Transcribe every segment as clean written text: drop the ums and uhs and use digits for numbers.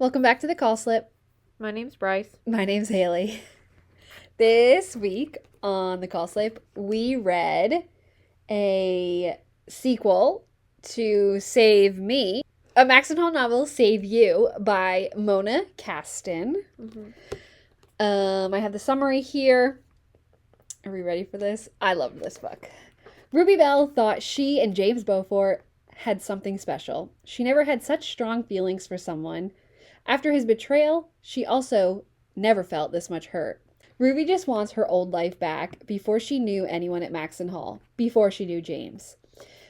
Welcome back to the call slip. My name's Bryce. My name's Haley. This week on the call slip, we read a sequel to Save Me, a Maxon Hall novel, Save You, by Mona Kasten. I have the summary here. Are we ready for this? I love this book. Ruby Bell thought she and James Beaufort had something special. She never had such strong feelings for someone. After his betrayal, she also never felt this much hurt. Ruby just wants her old life back before she knew anyone at Maxon Hall, before she knew James.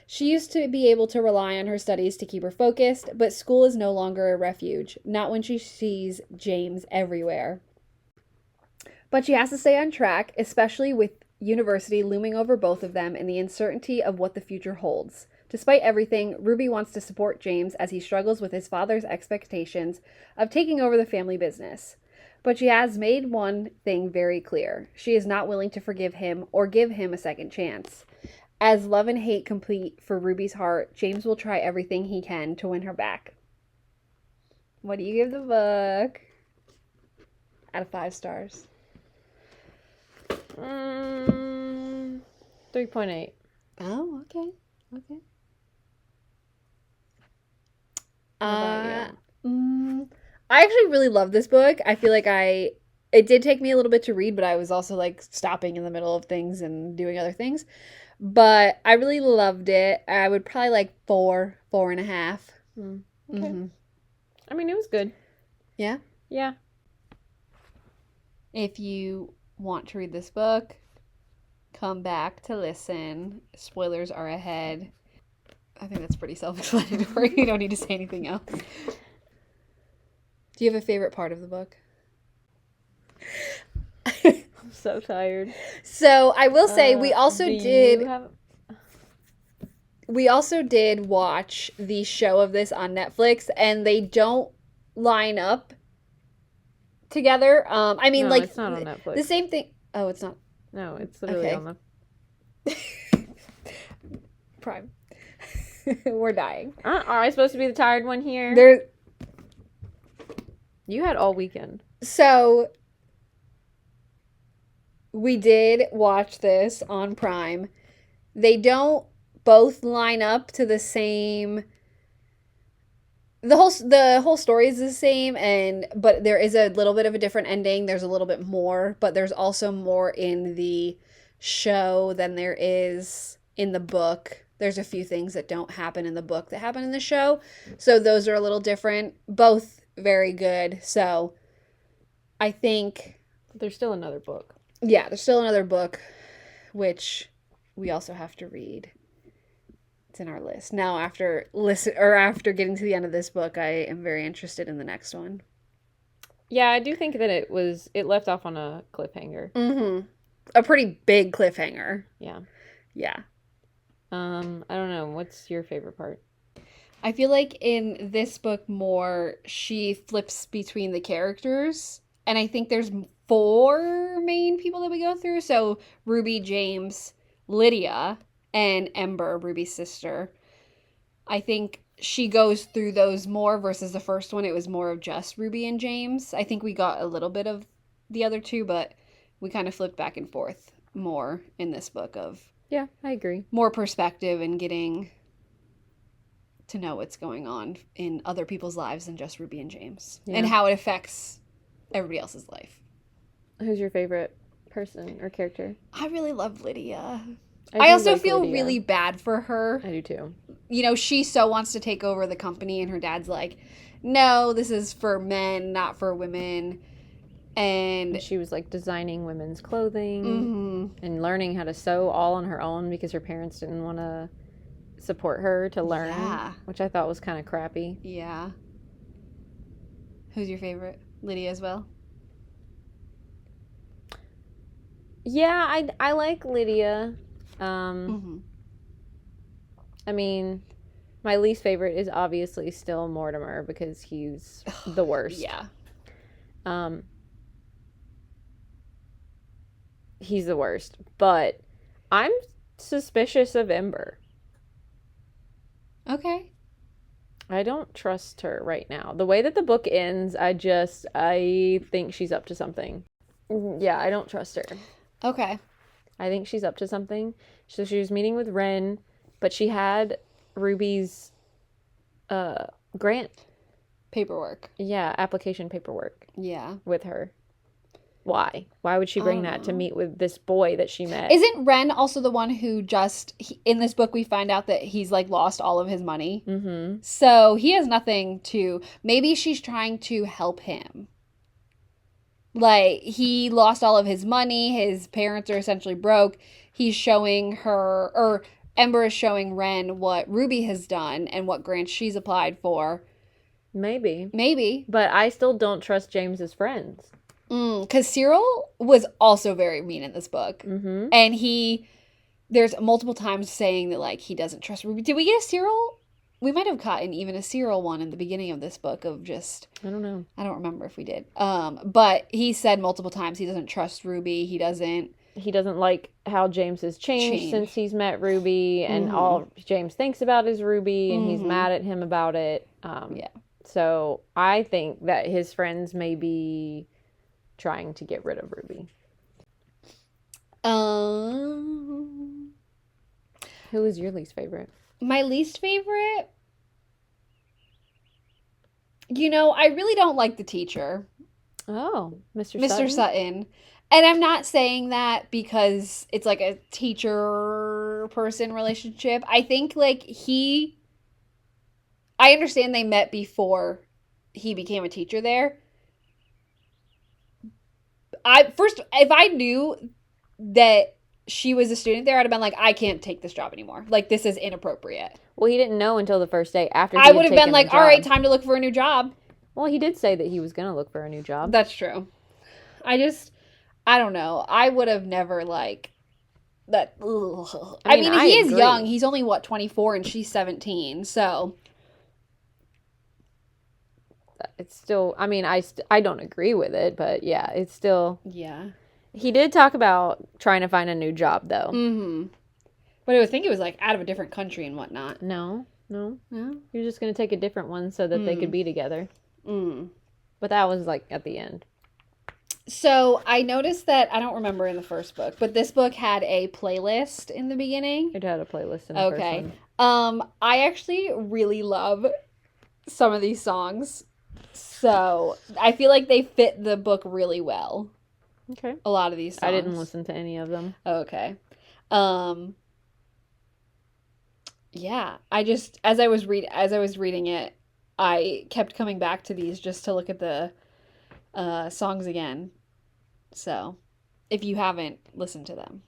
She used to be able to rely on her studies to keep her focused, but school is no longer a refuge, not when she sees James everywhere. But she has to stay on track, especially with university looming over both of them and the uncertainty of what the future holds. Despite everything, Ruby wants to support James as he struggles with his father's expectations of taking over the family business. But she has made one thing very clear. She is not willing to forgive him or give him a second chance. As love and hate complete for Ruby's heart, James will try everything he can to win her back. What do you give the book? Out of 5 stars. 3.8. Oh, okay. Okay. How about I actually really love this book. I feel like it did take me a little bit to read, but I was also like stopping in the middle of things and doing other things. But I really loved it. I would probably like 4.5. Okay. Mm-hmm. I mean, it was good. Yeah. Yeah. If you want to read this book, come back to listen. Spoilers are ahead. I think that's pretty self-explanatory. You don't need to say anything else. Do you have a favorite part of the book? I'm so tired. So I will say we also did watch the show of this on Netflix, and they don't line up together. I mean, No, like it's not on Netflix. the same thing. Oh, it's not. No, it's literally Okay. on the Prime. We're dying. Are I supposed to be the tired one here? There. You had all weekend. So we did watch this on Prime. They don't both line up to the same. The whole story is the same, but there is a little bit of a different ending. There's a little bit more, but there's also more in the show than there is in the book. There's a few things that don't happen in the book that happen in the show. So those are a little different. Both very good. So I think... There's still another book. Yeah, there's still another book, which we also have to read. It's in our list. Now, after getting to the end of this book, I am very interested in the next one. Yeah, I do think that it left off on a cliffhanger. Mm-hmm. A pretty big cliffhanger. Yeah. Yeah. I don't know. What's your favorite part? I feel like in this book more, she flips between the characters. And I think there's 4 main people that we go through. So Ruby, James, Lydia, and Ember, Ruby's sister. I think she goes through those more versus the first one. It was more of just Ruby and James. I think we got a little bit of the other two, but we kind of flipped back and forth more in this book of... Yeah, I agree. More perspective and getting to know what's going on in other people's lives than just Ruby and James. Yeah. And how it affects everybody else's life. Who's your favorite person or character? I really love Lydia. I I do also like feel Lydia. really bad for her. I do too. You know, she so wants to take over the company, and her dad's like, no, this is for men, not for women. And she was like designing women's clothing mm-hmm. and learning how to sew all on her own because her parents didn't want to support her to learn, Yeah. which I thought was kind of crappy. Yeah. Who's your favorite? Lydia as well? Yeah, I like Lydia. Mm-hmm. I mean, my least favorite is obviously still Mortimer because he's the worst. Yeah. He's the worst. But I'm suspicious of Ember. Okay. I don't trust her right now. The way that the book ends, I think she's up to something. Yeah, I don't trust her. Okay. I think she's up to something. So she was meeting with Ren, but she had Ruby's grant. Paperwork. Yeah, application paperwork. Yeah. With her. Why? Why would she bring that to meet with this boy that she met? Isn't Ren also the one who in this book we find out that he's like lost all of his money? Mm-hmm. So he has nothing to, maybe she's trying to help him. Like, he lost all of his money, his parents are essentially broke. He's showing her, or Ember is showing Ren what Ruby has done and what grants she's applied for. Maybe. But I still don't trust James's friends. Because Cyril was also very mean in this book. Mm-hmm. And there's multiple times saying that, like, he doesn't trust Ruby. Did we get a Cyril? We might have gotten even a Cyril one in the beginning of this book of just... I don't know. I don't remember if we did. But he said multiple times he doesn't trust Ruby. He doesn't like how James has changed since he's met Ruby. And all James thinks about is Ruby. And he's mad at him about it. Yeah. So I think that his friends may be trying to get rid of Ruby. Who is your least favorite? My least favorite? I really don't like the teacher. Oh, Mr. Sutton. And I'm not saying that because it's like a teacher-person relationship. I think, like, I understand they met before he became a teacher there. If I knew that she was a student there, I'd have been like, I can't take this job anymore. Like, this is inappropriate. Well, he didn't know until the first day after I would have been like, all right, time to look for a new job. Well, he did say that he was going to look for a new job. That's true. I don't know. I would have never, like, that. Ugh. I mean, he is young. He's only, 24 and she's 17, so. It's still, I mean, I don't agree with it, but yeah, it's still. Yeah. He did talk about trying to find a new job, though. Mm-hmm. But I would think it was, like, out of a different country and whatnot. No. You're just going to take a different one so that they could be together. But that was, like, at the end. So, I noticed that, I don't remember in the first book, but this book had a playlist in the beginning. It had a playlist in the first one. I actually really love some of these songs. So, I feel like they fit the book really well. Okay. A lot of these songs. I didn't listen to any of them. Okay. Yeah, as I was reading it, I kept coming back to these just to look at the songs again. So, if you haven't listened to them.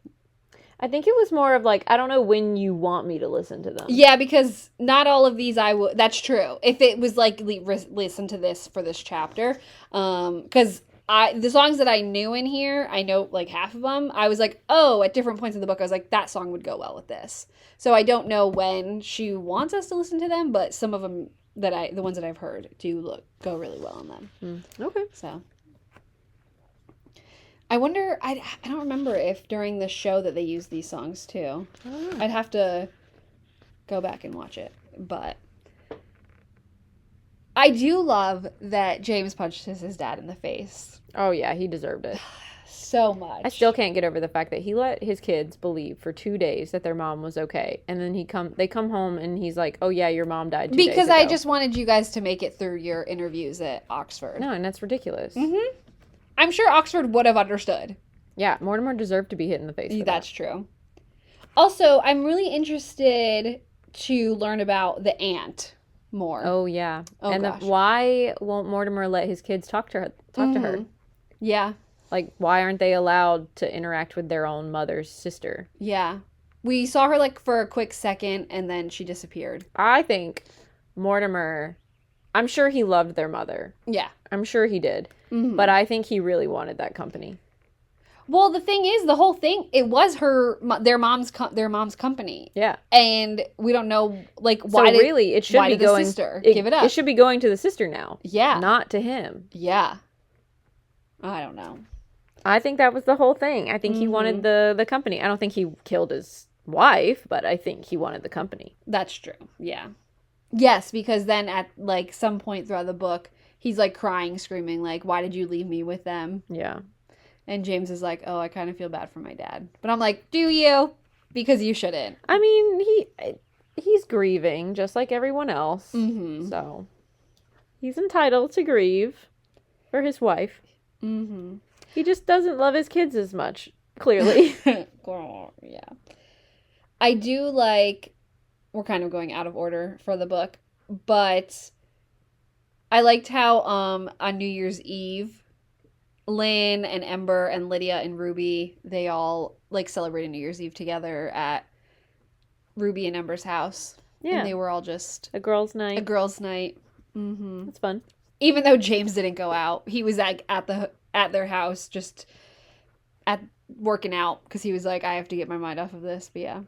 I think it was more of like, I don't know when you want me to listen to them. Yeah, because not all of these I would. That's true. If it was like, listen to this for this chapter. Because the songs that I knew in here, I know like half of them. I was like, oh, at different points in the book, I was like, that song would go well with this. So I don't know when she wants us to listen to them, but some of them the ones that I've heard do go really well on them. Okay. So I wonder, I don't remember if during the show that they used these songs too. I'd have to go back and watch it, but I do love that James punched his dad in the face. Oh yeah, he deserved it. So much. I still can't get over the fact that he let his kids believe for 2 days that their mom was okay, and then they come home and he's like, "Oh yeah, your mom died 2 days ago." Because I just wanted you guys to make it through your interviews at Oxford. No, and that's ridiculous. Mm-hmm. I'm sure Oxford would have understood. Yeah, Mortimer deserved to be hit in the face. That's true. Also, I'm really interested to learn about the aunt more. Oh yeah. Oh, gosh. Why won't Mortimer let his kids talk to her? Yeah. Like, why aren't they allowed to interact with their own mother's sister? Yeah. We saw her, like, for a quick second, and then she disappeared. I think Mortimer, I'm sure he loved their mother. Yeah. I'm sure he did. Mm-hmm. But I think he really wanted that company. Well, the thing is, the whole thing, it was their mom's company. Yeah. And we don't know, like, why so really, it should be going... the sister give it up? It should be going to the sister now. Yeah. Not to him. Yeah. I don't know. I think that was the whole thing. I think he wanted the company. I don't think he killed his wife, but I think he wanted the company. That's true. Yeah. Yes, because then at like some point throughout the book, he's like crying, screaming, like, "Why did you leave me with them?" Yeah. And James is like, "Oh, I kind of feel bad for my dad." But I'm like, "Do you?" Because you shouldn't. I mean, he's grieving just like everyone else. Mm-hmm. So he's entitled to grieve for his wife. Mm-hmm. He just doesn't love his kids as much, clearly. Yeah. I do like, we're kind of going out of order for the book, but I liked how on New Year's Eve, Lynn and Ember and Lydia and Ruby, they all like celebrated New Year's Eve together at Ruby and Ember's house. Yeah. And they were all just A girls' night. a girls' night. Mm-hmm. It's fun. Even though James didn't go out, he was like at their house just at working out because he was like, I have to get my mind off of this. But yeah.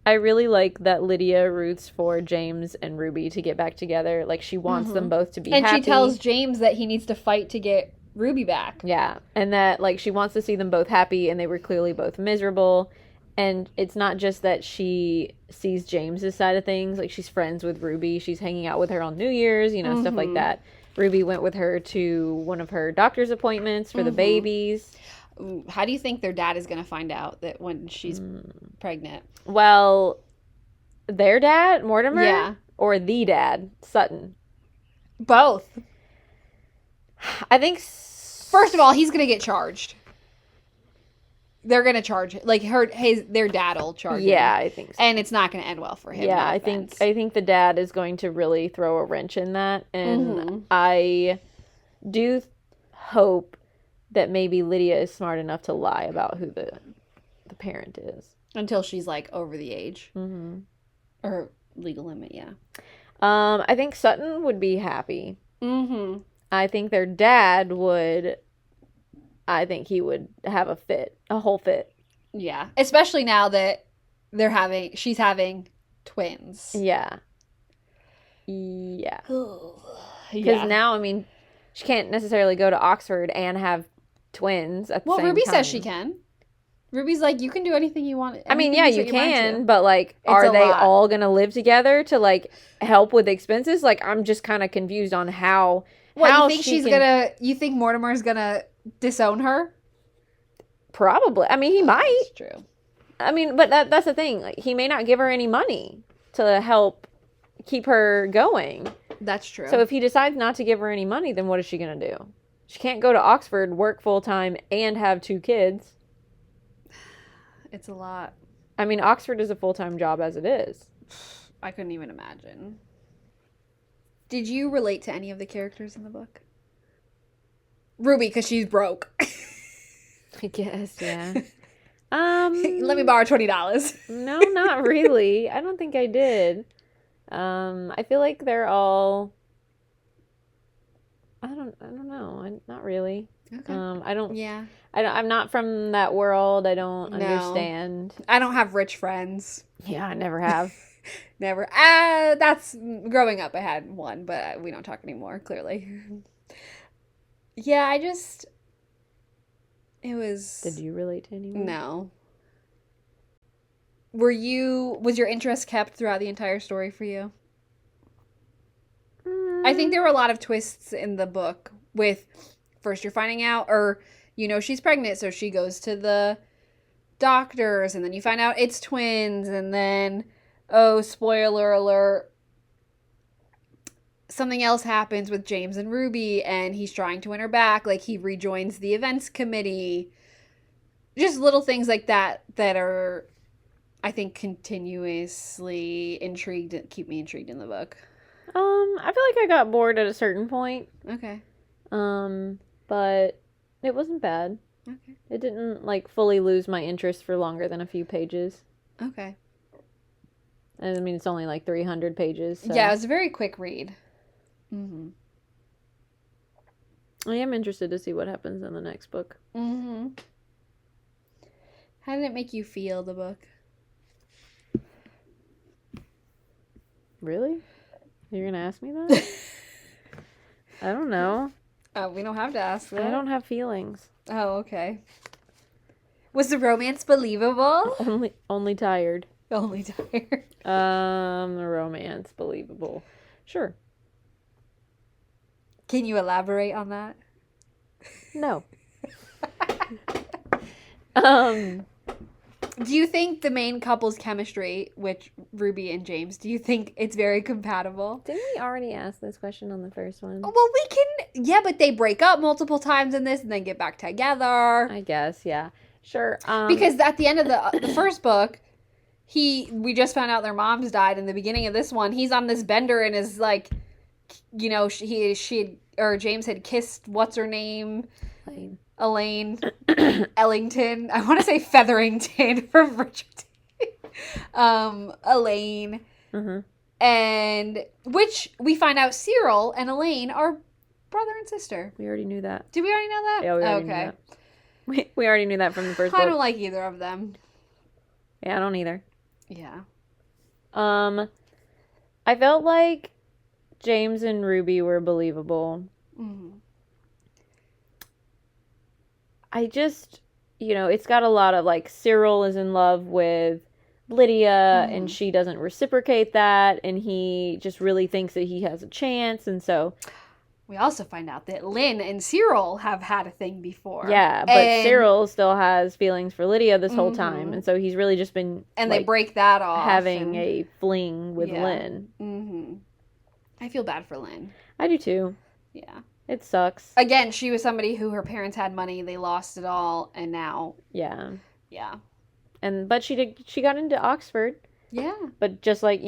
I really like that Lydia roots for James and Ruby to get back together. Like, she wants them both to be and happy. she tells James that he needs to fight to get Ruby back. Yeah, and that, like, she wants to see them both happy, and they were clearly both miserable. And it's not just that she sees James's side of things. Like, she's friends with Ruby. She's hanging out with her on New Year's, you know, stuff like that. Ruby went with her to one of her doctor's appointments for the babies. How do you think their dad is going to find out that when she's pregnant? Well, their dad, Mortimer? Yeah. Or the dad, Sutton? Both. I think... First of all, he's going to get charged. They're going to charge like their dad will charge him. Yeah, I think so. And it's not going to end well for him. Yeah, no I offense. think the dad is going to really throw a wrench in that, and I do hope that maybe Lydia is smart enough to lie about who the parent is until she's like over the age or legal limit. Yeah. I think Sutton would be happy. I think their dad would. I think he would have a whole fit. Yeah, especially now that she's having twins. Yeah. Yeah. Because now, I mean, she can't necessarily go to Oxford and have twins at the same time. Ruby says she can. Ruby's like, you can do anything you want. I mean, yeah, you can, but like, are they all gonna live together to like help with expenses? Like, I'm just kind of confused on how. What, you think you think Mortimer's gonna disown her? Probably. I mean, he might. That's true. I mean, but that's the thing. Like, he may not give her any money to help keep her going. That's true. So if he decides not to give her any money, then what is she gonna do? She can't go to Oxford, work full time, and have 2 kids. It's a lot. I mean, Oxford is a full-time job as it is. I couldn't even imagine. Did you relate to any of the characters in the book? Ruby, because she's broke. I guess, yeah. Let me borrow $20. No, not really. I don't think I did. I feel like they're all. I don't know. Not really. Okay. I don't. Yeah. I'm not from that world. I don't understand. I don't have rich friends. Yeah, I never have. Never. That's growing up. I had one, but we don't talk anymore. Clearly. Yeah, it was. Did you relate to anyone? No. Was your interest kept throughout the entire story for you? I think there were a lot of twists in the book with first you're finding out, or she's pregnant, so she goes to the doctors, and then you find out it's twins, and then, oh, spoiler alert, something else happens with James and Ruby, and he's trying to win her back. Like, he rejoins the events committee. Just little things like that are, I think, continuously keep me intrigued in the book. I feel like I got bored at a certain point. Okay. But it wasn't bad. Okay. It didn't, like, fully lose my interest for longer than a few pages. Okay. And I mean, it's only like 300 pages. So. Yeah, it was a very quick read. Mm-hmm. I am interested to see what happens in the next book. Mm-hmm. How did it make you feel, the book? Really? You're going to ask me that? I don't know. We don't have to ask that. I don't have feelings. Oh, okay. Was the romance believable? Only tired. Only tired. Romance, believable. Sure. Can you elaborate on that? No. um, Do you think the main couple's chemistry, which Ruby and James, do you think it's very compatible? didn't we already ask this question on the first one? Well, we can, yeah, but they break up multiple times in this and then get back together. I guess, yeah. Sure. Because at the end of the first book, we just found out their moms died. In the beginning of this one, he's on this bender and is like, you know, James had kissed what's her name, Elaine Ellington. I want to say Featherington from Bridgerton. Elaine, and which we find out Cyril and Elaine are brother and sister. We already knew that. Did we already know that? Yeah, we already knew that. We already knew that from the first book. I don't like either of them. Yeah, I don't either. Yeah. I felt like James and Ruby were believable. Mm-hmm. I just, it's got a lot of, like, Cyril is in love with Lydia, and she doesn't reciprocate that, and he just really thinks that he has a chance, and so... We also find out that Lynn and Cyril have had a thing before. Yeah, but Cyril still has feelings for Lydia this whole time, and so he's really just been... And they break that off. Having a fling with Lynn. Mm-hmm. I feel bad for Lynn. I do too. Yeah. It sucks. Again, she was somebody who her parents had money, they lost it all, and now... Yeah. Yeah. But she got into Oxford. Yeah. But just like,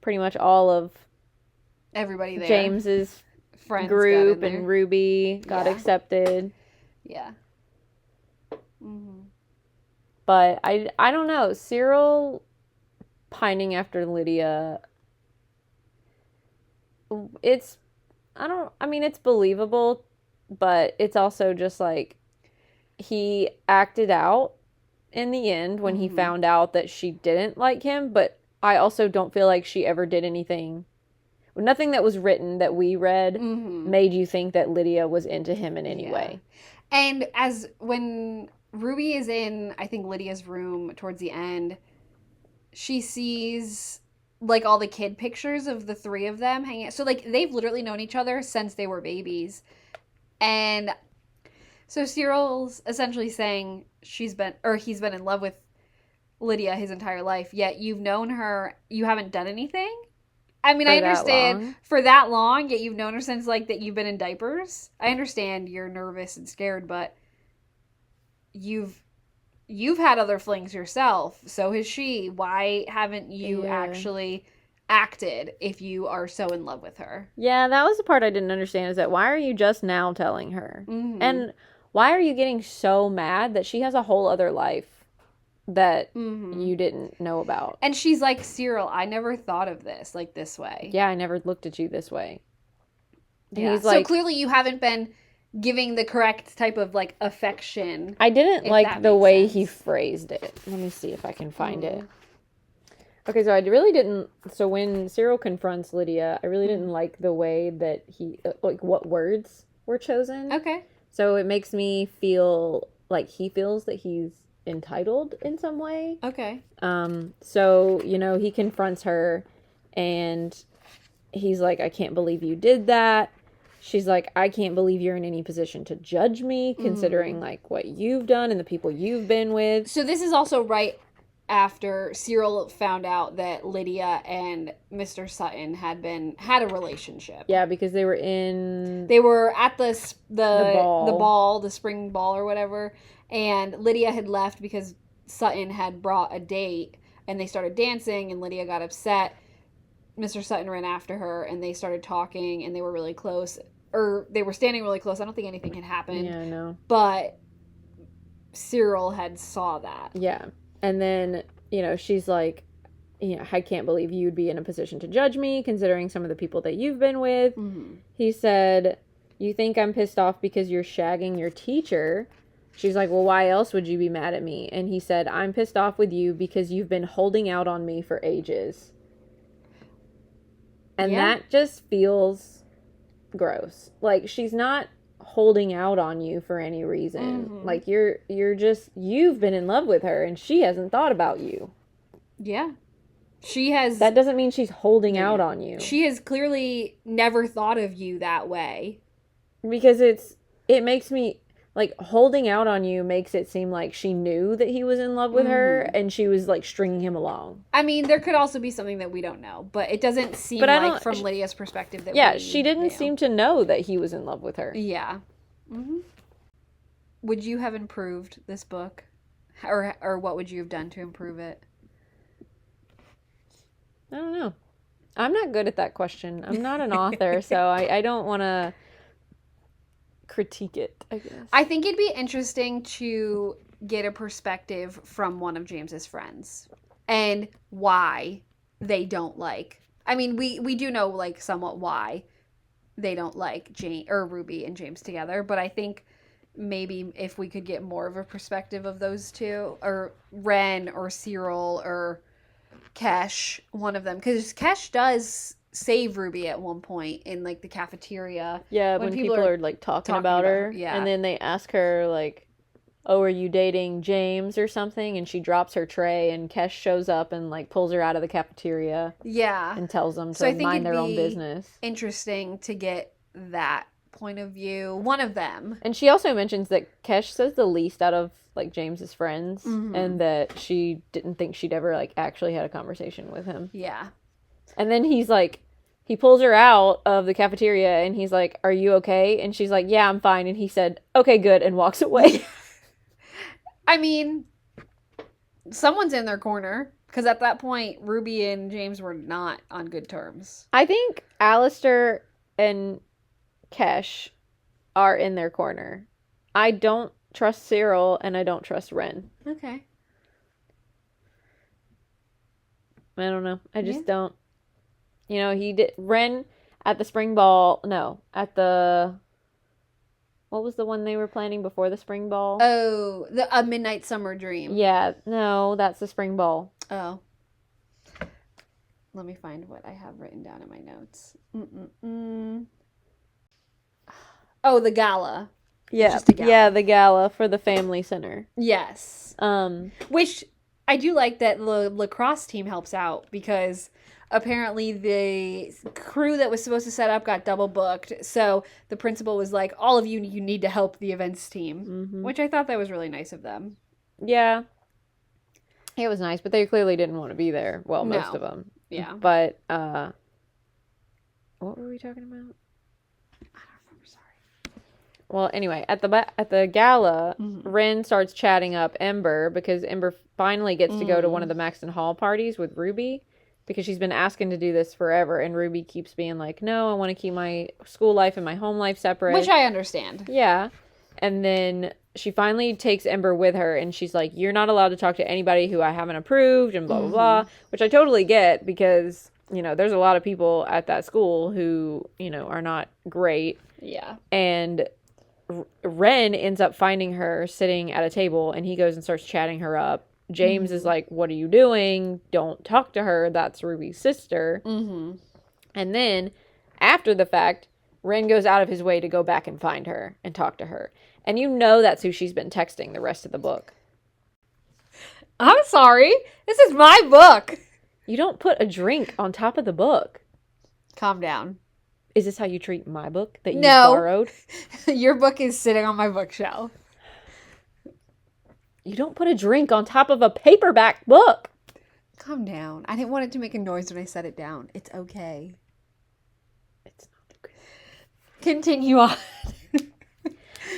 pretty much all of... Everybody there. James's... Friends group and Ruby got accepted. Yeah. Mm-hmm. But I don't know. Cyril pining after Lydia. It's believable, but it's also just like he acted out in the end when he found out that she didn't like him, but I also don't feel like she ever did anything. Nothing that was written that we read made you think that Lydia was into him in any way. And when Ruby is in, I think, Lydia's room towards the end, she sees, like, all the kid pictures of the three of them hanging out. So, like, they've literally known each other since they were babies. And so Cyril's essentially saying he's been in love with Lydia his entire life, yet you've known her, you haven't done anything? I mean, I understand for that long, yet you've known her since, like, that you've been in diapers. I understand you're nervous and scared, but you've had other flings yourself. So has she. Why haven't you actually acted if you are so in love with her? Yeah, that was the part I didn't understand, is that why are you just now telling her? Mm-hmm. And why are you getting so mad that she has a whole other life that you didn't know about? And she's like, Cyril, I never thought of this, like, this way. Yeah, I never looked at you this way. And he's like, so clearly you haven't been giving the correct type of, like, affection. I didn't like the way he phrased it. Let me see if I can find it. Okay, so I really didn't... So when Cyril confronts Lydia, I really didn't like the way that he... Like, what words were chosen. Okay. So it makes me feel like he feels that he's entitled in some way. Okay. So, he confronts her and he's like, I can't believe you did that. She's like, I can't believe you're in any position to judge me, considering, like, what you've done and the people you've been with. So this is also right after Cyril found out that Lydia and Mr. Sutton had a relationship. Yeah, because they were at the ball, the spring ball or whatever, and Lydia had left because Sutton had brought a date, and they started dancing, and Lydia got upset. Mr. Sutton ran after her, and they started talking, and they were really close. Or they were standing really close. I don't think anything had happened. Yeah, I know. But Cyril had saw that. Yeah. And then, she's like, I can't believe you'd be in a position to judge me, considering some of the people that you've been with. Mm-hmm. He said, you think I'm pissed off because you're shagging your teacher? She's like, well, why else would you be mad at me? And he said, I'm pissed off with you because you've been holding out on me for ages. And that just feels gross. Like, she's not holding out on you for any reason. Mm-hmm. Like, you've been in love with her and she hasn't thought about you. Yeah. She has... That doesn't mean she's holding out on you. She has clearly never thought of you that way. Because it makes me... Like, holding out on you makes it seem like she knew that he was in love with her, and she was, like, stringing him along. I mean, there could also be something that we don't know, but it doesn't seem like, from Lydia's perspective, that she didn't seem to know that he was in love with her. Yeah. Mm-hmm. Would you have improved this book? Or what would you have done to improve it? I don't know. I'm not good at that question. I'm not an author, so I don't want to critique it, I guess. I think it'd be interesting to get a perspective from one of James's friends and why they don't like. I mean, we do know, like, somewhat why they don't like Ruby and James together, but I think maybe if we could get more of a perspective of those two, or Ren or Cyril or Kesh, one of them, because Kesh does save Ruby at one point in, like, the cafeteria. Yeah, when people are like talking about her. Yeah. And then they ask her, like, oh, are you dating James or something? And she drops her tray, and Kesh shows up and, like, pulls her out of the cafeteria. Yeah. And tells them to mind their own business. Interesting to get that point of view. One of them. And she also mentions that Kesh says the least out of, like, James's friends, and that she didn't think she'd ever, like, actually had a conversation with him. Yeah. And then he's like, he pulls her out of the cafeteria, and he's like, are you okay? And she's like, yeah, I'm fine. And he said, okay, good, and walks away. I mean, someone's in their corner, because at that point, Ruby and James were not on good terms. I think Alistair and Kesh are in their corner. I don't trust Cyril, and I don't trust Ren. Okay. I don't know. I just don't. You know, he did... Ren at the spring ball... No, at the... What was the one they were planning before the spring ball? Oh, A Midnight Summer Dream. Yeah, no, that's the spring ball. Oh. Let me find what I have written down in my notes. Oh, the gala. Yeah, Just a gala. Yeah, the gala for the family center. Yes. Which I do like that the lacrosse team helps out, because apparently the crew that was supposed to set up got double booked. So the principal was like, all of you need to help the events team, which I thought that was really nice of them. Yeah. It was nice, but they clearly didn't want to be there. Well, most of them. Yeah. But, what were we talking about? I don't remember, sorry. Well, anyway, at the gala, Ren starts chatting up Ember, because Ember finally gets to go to one of the Maxton Hall parties with Ruby, because she's been asking to do this forever, and Ruby keeps being like, no, I want to keep my school life and my home life separate. Which I understand. Yeah. And then she finally takes Ember with her, and she's like, you're not allowed to talk to anybody who I haven't approved, and blah, blah, blah, which I totally get, because, you know, there's a lot of people at that school who, you know, are not great. Yeah. And Ren ends up finding her sitting at a table, and he goes and starts chatting her up. James is like, what are you doing? Don't talk to her. That's Ruby's sister. And then, after the fact, Ren goes out of his way to go back and find her and talk to her. And you know that's who she's been texting the rest of the book. I'm sorry. This is my book. You don't put a drink on top of the book. Calm down. Is this how you treat my book that you borrowed? Your book is sitting on my bookshelf. You don't put a drink on top of a paperback book. Calm down. I didn't want it to make a noise when I set it down. It's okay. It's not okay. Continue on.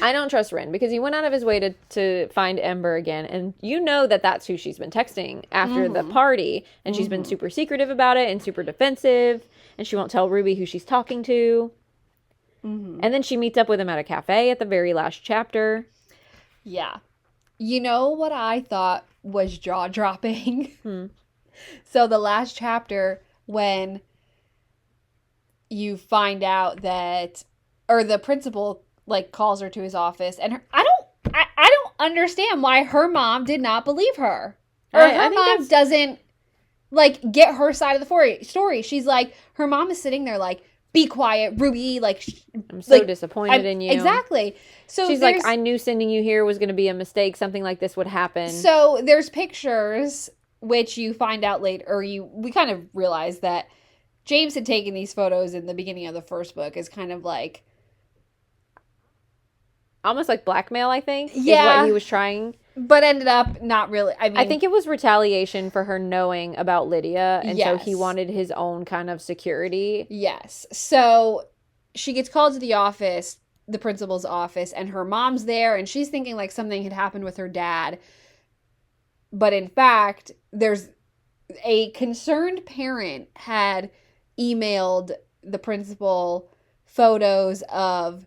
I don't trust Ren, because he went out of his way to find Ember again. And you know that that's who she's been texting after the party. And she's been super secretive about it and super defensive. And she won't tell Ruby who she's talking to. And then she meets up with him at a cafe at the very last chapter. Yeah. You know what I thought was jaw-dropping? So the last chapter, when you find out that, or the principal, like, calls her to his office, and I don't understand why her mom did not believe her. Or her mom doesn't, like, get her side of the story. She's like, her mom is sitting there like, be quiet, Ruby, like... I'm so disappointed in you. Exactly. So she's like, I knew sending you here was going to be a mistake. Something like this would happen. So there's pictures which you find out later, or we kind of realize that James had taken these photos in the beginning of the first book as kind of like almost like blackmail, I think, is Yeah. what he was trying. but ended up not really. I mean, I think it was retaliation for her knowing about Lydia, and so he Yes. wanted his own kind of security. yes. So she gets called to the office, the principal's office, and her mom's there, and she's thinking like something had happened with her dad. But in fact, there's a concerned parent had emailed the principal photos of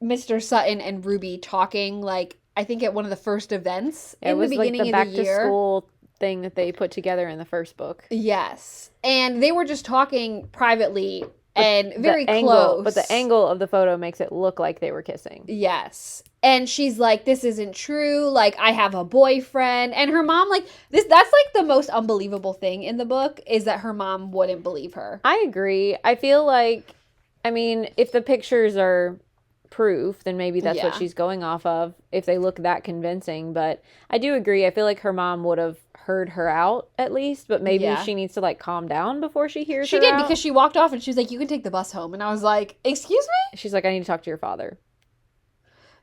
Mr. Sutton and Ruby talking, like, I think at one of the first events It in was the like beginning the back of the to year. school thing that they put together in the first book. Yes. And they were just talking privately and very the close. angle, but the angle of the photo makes it look like they were kissing. Yes. And she's like, this isn't true. Like, I have a boyfriend. And her mom, like, that's like the most unbelievable thing in the book is that her mom wouldn't believe her. I agree. I feel like, I mean, if the pictures are proof, then maybe that's what Yeah. she's going off of, if they look that convincing. But I do agree. I feel like her mom would have heard her out at least, but maybe Yeah. she needs to like calm down before she hears She her did out. because she walked off and she was like, you can take the bus home. And I was like, excuse me? She's like, I need to talk to your father.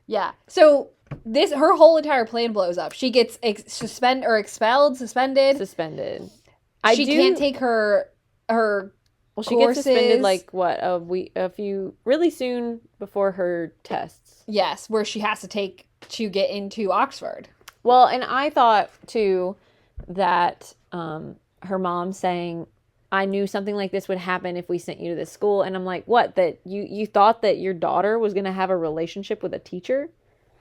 Yeah. So her whole entire plan blows up. She gets suspended. Suspended. She can't take her Well, she gets suspended courses. like what, a few really soon before her tests. Yes, where she has to take to get into Oxford. Well, and I thought too that her mom saying, I knew something like this would happen if we sent you to this school. And I'm like, what? That you thought that your daughter was going to have a relationship with a teacher?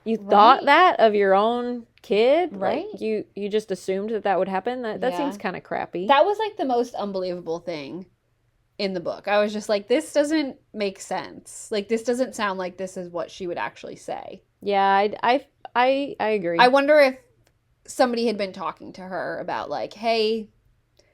You thought Right. that of your own kid? Right. Like, you just assumed that would happen? That Yeah. seems kind of crappy. That was like the most unbelievable thing in the book. I was just like, this doesn't make sense. Like, this doesn't sound like this is what she would actually say. Yeah, I agree. I wonder if somebody had been talking to her about like, hey,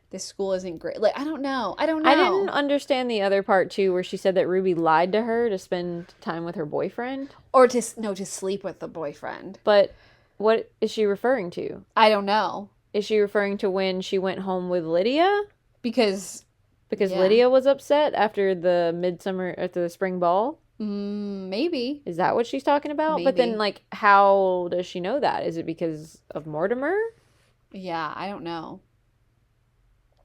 this school isn't great. Like, I don't know. I didn't understand the other part too, where she said that Ruby lied to her to spend time with her boyfriend. Or to sleep with the boyfriend. But what is she referring to? I don't know. Is she referring to when she went home with Lydia? Because yeah. Lydia was upset after the spring ball? Maybe. Is that what she's talking about? But then, Maybe. like, how does she know that? Is it because of Mortimer? Yeah, I don't know.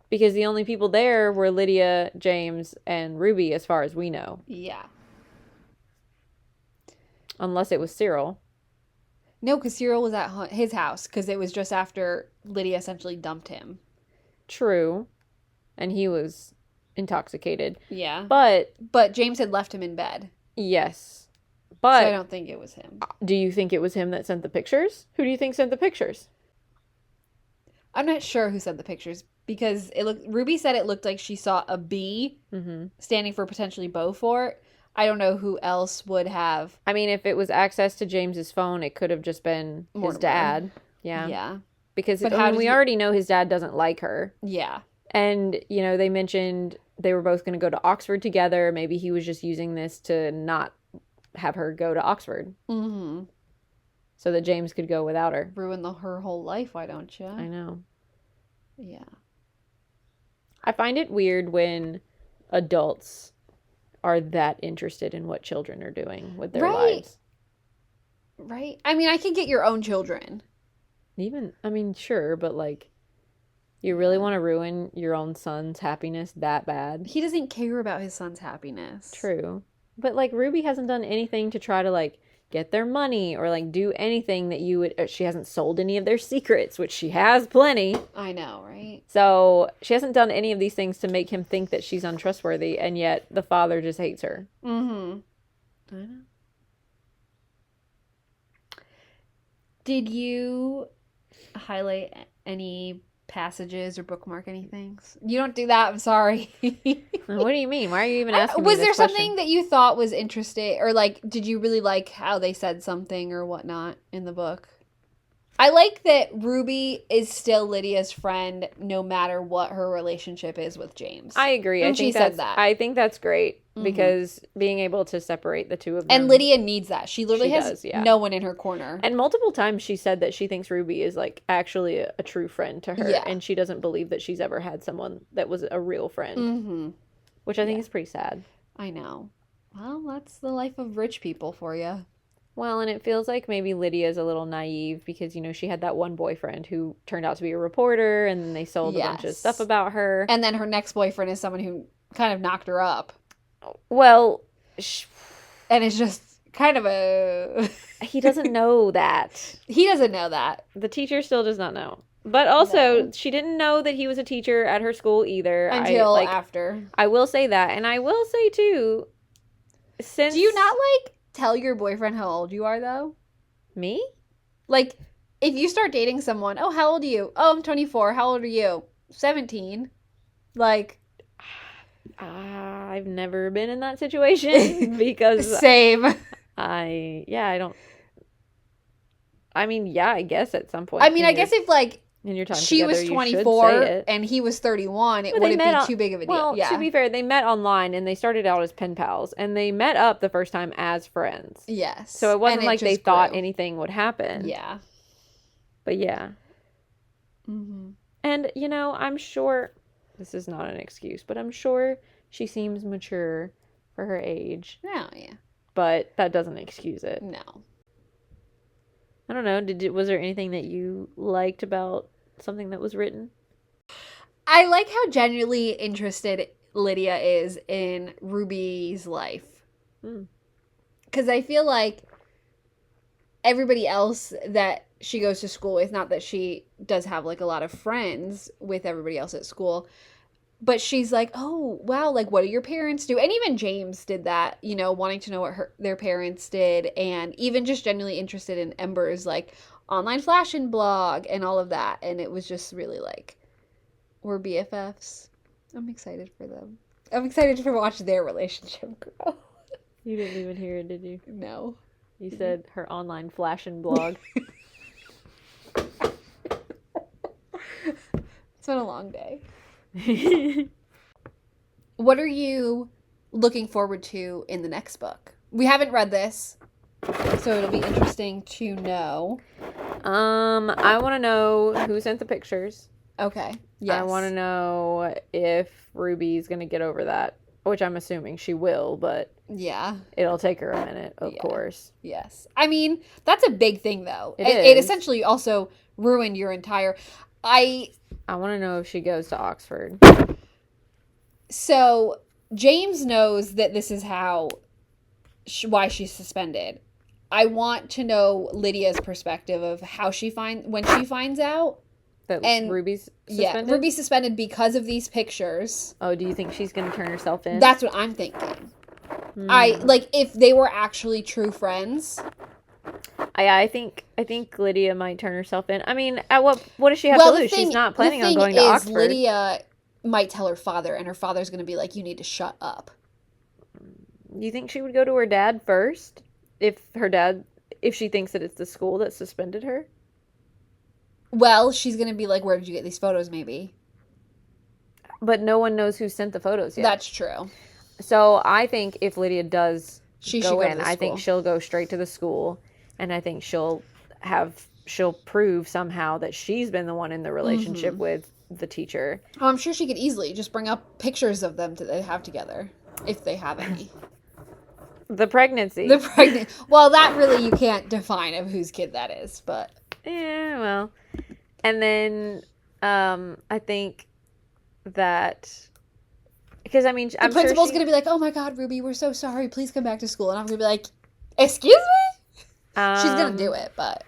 Because the only people there were Lydia, James, and Ruby, as far as we know. Yeah. Unless it was Cyril. No, because Cyril was at his house because it was just after Lydia essentially dumped him. True. And he was intoxicated. Yeah. But James had left him in bed. yes. So But I don't think it was him. do you think it was him that sent the pictures? Who do you think sent the pictures? I'm not sure who sent the pictures because Ruby said it looked like she saw a B standing for potentially Beaufort. I don't know who else would have. I mean, if it was access to James's phone, it could have just been his Mortimer. dad. Yeah. Yeah. Because But how does we he- already know his dad doesn't like her. Yeah. And, they mentioned they were both going to go to Oxford together. Maybe he was just using this to not have her go to Oxford. Mm-hmm. So that James could go without her. Ruin her whole life, why don't you? I know. Yeah. I find it weird when adults are that interested in what children are doing with their Right. lives. Right? I mean, I can get your own children. Sure, but like, you really want to ruin your own son's happiness that bad? He doesn't care about his son's happiness. True. But like, Ruby hasn't done anything to try to like get their money or like do anything that you would. She hasn't sold any of their secrets, which she has plenty. I know, right? So she hasn't done any of these things to make him think that she's untrustworthy, and yet the father just hates her. Mm-hmm. I know. Did you highlight any passages or bookmark anything? You don't do that. I'm sorry. What do you mean? Why are you even asking me Was this there question? something that you thought was interesting, or like, did you really like how they said something or whatnot in the book? I like that Ruby is still Lydia's friend no matter what her relationship is with James. I agree. And she said that. I think that's great because being able to separate the two of them. And Lydia needs that. She literally has does, no one in her corner. And multiple times she said that she thinks Ruby is like actually a true friend to her. Yeah. And she doesn't believe that she's ever had someone that was a real friend. Mm-hmm. Which I think is pretty sad. I know. Well, that's the life of rich people for you. Well, and it feels like maybe Lydia's a little naive because, you know, she had that one boyfriend who turned out to be a reporter and then they sold a bunch of stuff about her. And then her next boyfriend is someone who kind of knocked her up. Well, and it's just kind of a... He doesn't know that. He doesn't know that. The teacher still does not know. But also, she didn't know that he was a teacher at her school either. Until after. I will say that. And I will say, too, since... Do you not, tell your boyfriend how old you are, though? Me? Like, if you start dating someone, oh, how old are you? Oh, I'm 24. How old are you? 17. Like... I've never been in that situation because... Same. I don't... I mean, yeah, I guess at some point. I mean, I guess if, in your time she together, was 24 and he was 31, it wouldn't be too big of a deal. Well, to be fair, they met online and they started out as pen pals and they met up the first time as friends. Yes. So it wasn't like they thought anything would happen. Yeah. But yeah. Mm-hmm. And, you know, I'm sure, this is not an excuse, but I'm sure she seems mature for her age. Oh, yeah. But that doesn't excuse it. No. I don't know. Was there anything that you liked about something that was written? I like how genuinely interested Lydia is in Ruby's life. Because I feel like everybody else that she goes to school with, not that she does have a lot of friends with everybody else at school, but she's like, oh, wow, what do your parents do? And even James did that, wanting to know what their parents did, and even just genuinely interested in Ember's, online fashion blog and all of that. And it was just really, we're BFFs. I'm excited for them. I'm excited to watch their relationship grow. You didn't even hear it, did you? No. You said her online fashion blog. It's been a long day. What are you looking forward to in the next book? We haven't read this, so it'll be interesting to know. I want to know who sent the pictures. Okay. Yes. I want to know if Ruby's going to get over that, which I'm assuming she will, but yeah, it'll take her a minute, of course. Yes. I mean, that's a big thing, though. It essentially also ruined your entire... I want to know if she goes to Oxford. So, James knows that this is why she's suspended. I want to know Lydia's perspective of how when she finds out. That Ruby's suspended? Yeah, Ruby's suspended because of these pictures. Oh, do you think she's going to turn herself in? That's what I'm thinking. If they were actually true friends... I think Lydia might turn herself in. I mean, what does she have to lose? She's not planning on going to Oxford. Lydia might tell her father, and her father's going to be like, you need to shut up. You think she would go to her dad first? If she thinks that it's the school that suspended her? Well, she's going to be like, where did you get these photos, maybe? But no one knows who sent the photos yet. That's true. So I think if Lydia does she go in, I think she'll go straight to the school. And I think she'll prove somehow that she's been the one in the relationship with the teacher. Oh, I'm sure she could easily just bring up pictures of them that they have together, if they have any. The pregnancy. Well, that really you can't define of whose kid that is, but... Yeah, well. And then I think that... Because, I mean, the principal's going to be like, oh my God, Ruby, we're so sorry. Please come back to school. And I'm going to be like, excuse me? She's going to do it, but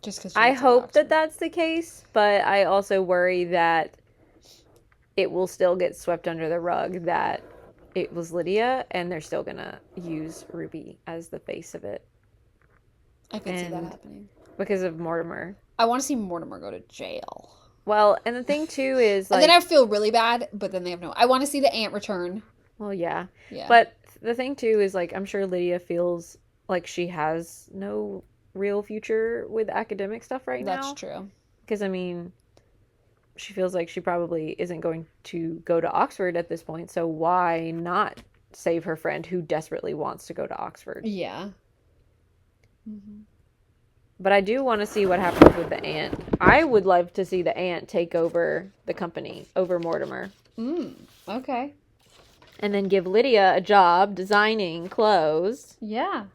just because I hope that that's the case, but I also worry that it will still get swept under the rug that it was Lydia, and they're still going to use Ruby as the face of it. I can see that happening. Because of Mortimer. I want to see Mortimer go to jail. Well, and the thing, too, is... and then I feel really bad, but then they have no... I want to see the aunt return. Well, yeah. But the thing, too, is, I'm sure Lydia feels... she has no real future with academic stuff right now. That's true. Because, I mean, she feels like she probably isn't going to go to Oxford at this point, so why not save her friend who desperately wants to go to Oxford? Yeah. Mm-hmm. But I do want to see what happens with the aunt. I would love to see the aunt take over the company over Mortimer. Okay. And then give Lydia a job designing clothes. Yeah.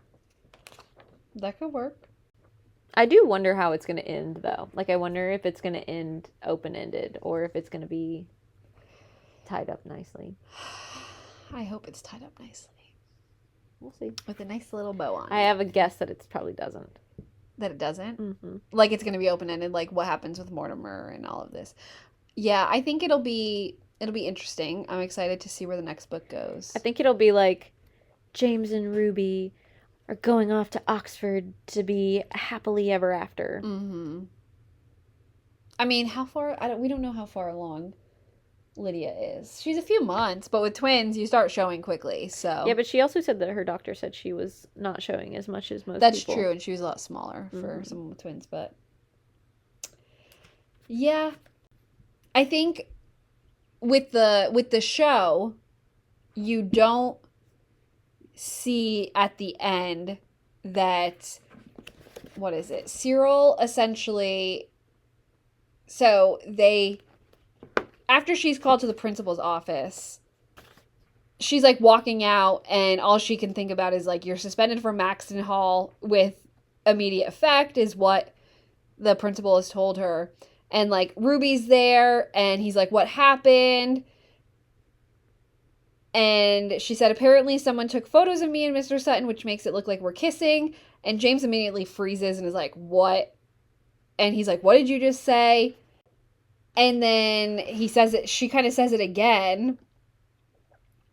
That could work. I do wonder how it's going to end, though. Like, I wonder if it's going to end open-ended or if it's going to be tied up nicely. I hope it's tied up nicely. We'll see. With a nice little bow on I have a guess that it probably doesn't. That it doesn't? Mm-hmm. Like, it's going to be open-ended, like what happens with Mortimer and all of this. Yeah, I think it'll be interesting. I'm excited to see where the next book goes. I think it'll be like James and Ruby are going off to Oxford to be happily ever after. Mm-hmm. I mean, how far? We don't know how far along Lydia is. She's a few months, but with twins, you start showing quickly. So yeah, but she also said that her doctor said she was not showing as much as most. That's people. true, and she was a lot smaller for someone with twins. But yeah, I think with the show, you don't see at the end that, what is it? Cyril essentially, so they, after she's called to the principal's office, she's like walking out and all she can think about is like, you're suspended from Maxton Hall with immediate effect is what the principal has told her. And like Ruby's there and he's like, what happened? And she said, apparently someone took photos of me and Mr. Sutton, which makes it look like we're kissing. And James immediately freezes and is like, what? And he's like, what did you just say? And then he says it, she kind of says it again.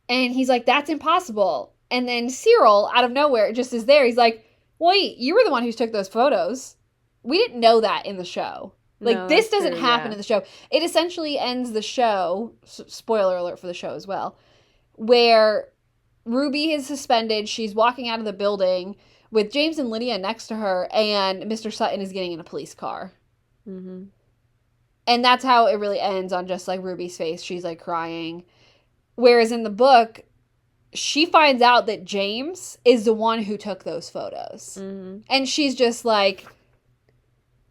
And he's like, that's impossible. And then Cyril, out of nowhere, just is there. He's like, wait, you were the one who took those photos. We didn't know that in the show. Like, No, this doesn't true, happen yeah. in the show. It essentially ends the show, spoiler alert for the show as well, where Ruby is suspended. She's walking out of the building with James and Lydia next to her, and Mr. Sutton is getting in a police car. Mm-hmm. And that's how it really ends, on just, like, Ruby's face. She's, like, crying. Whereas in the book, she finds out that James is the one who took those photos. Mm-hmm. And she's just like,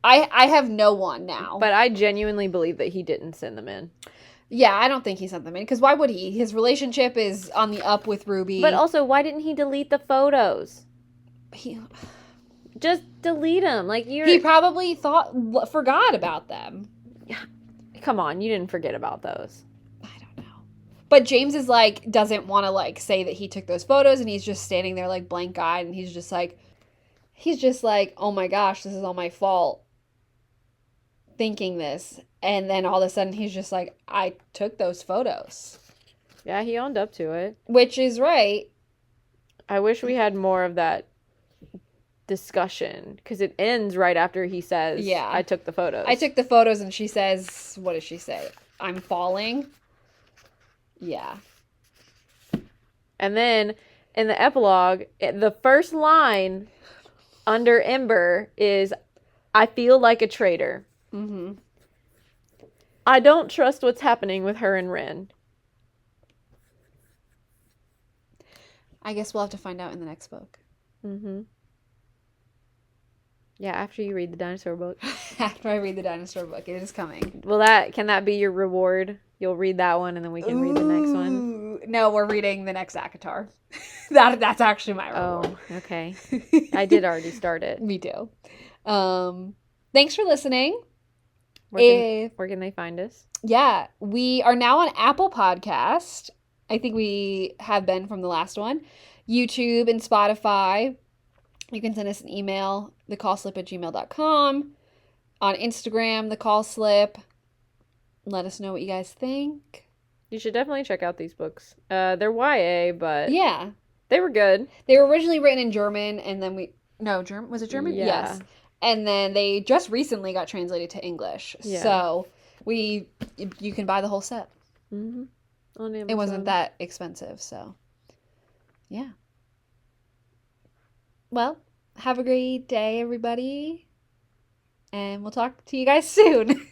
I have no one now. But I genuinely believe that he didn't send them in. Yeah, I don't think he sent them in. Because why would he? His relationship is on the up with Ruby. But also, why didn't he delete the photos? Just delete them. Like, he probably forgot about them. Come on, you didn't forget about those. I don't know. But James is like, doesn't want to like say that he took those photos, and he's just standing there like blank-eyed, and he's just like, oh my gosh, this is all my fault, thinking this. And then all of a sudden he's just like, I took those photos. Yeah, he owned up to it. Which is right. I wish we had more of that discussion, because it ends right after he says, yeah, I took the photos. I took the photos, and she says, what does she say? I'm falling. Yeah. And then in the epilogue, the first line under Ember is, I feel like a traitor. Mm-hmm. I don't trust what's happening with her and Ren. I guess we'll have to find out in the next book. Mm-hmm. Yeah, after you read the dinosaur book. After I read the dinosaur book, it is coming. Can that be your reward? You'll read that one and then we can read the next one? No, we're reading the next ACOTAR. That's actually my reward. Oh, okay. I did already start it. Me too. Thanks for listening. Where can they find us? Yeah, we are now on Apple Podcast. I think we have been from the last one. YouTube and Spotify. You can send us an email, thecallslip@gmail.com. On Instagram, thecallslip. Let us know what you guys think. You should definitely check out these books. They're YA, but yeah, they were good. They were originally written in German, and then was it German? Yeah. Yes. And then they just recently got translated to English. Yeah. So you can buy the whole set. Mm-hmm. On Amazon. It wasn't that expensive, so yeah. Well, have a great day, everybody. And we'll talk to you guys soon.